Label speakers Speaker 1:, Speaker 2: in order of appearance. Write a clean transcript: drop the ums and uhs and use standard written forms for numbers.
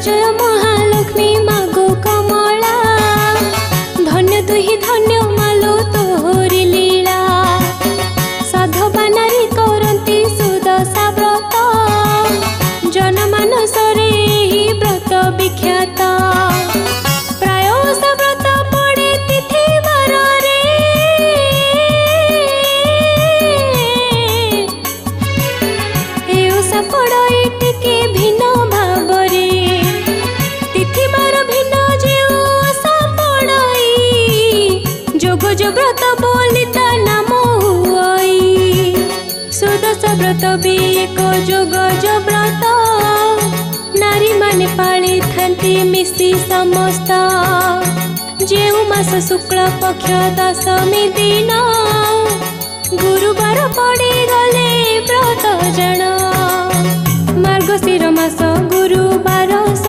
Speaker 1: जय महालक्ष्मी मागो कमला धन्य तुहि धन्य मालो तोहरी लीला साधवा नारी करती सुदशा व्रत जनमानस रे ही व्रत विख्यात प्राय ओषा व्रत पड़े तिथि बार रे ए ओषा पड़े टिके भिन्न भाव रे तिथि बार भिन्न जे ओषा पड़ई जोग जो व्रत बोली ता नाम हुई सुदशा व्रत भी एक जोग जो व्रत नारी माने पाली थांती मिसी समस्त जेउ मास शुक्ल पक्ष दशमी दिन गुरुवार पड़ी गले व्रत जन मार्गशीर मास गुरुवार।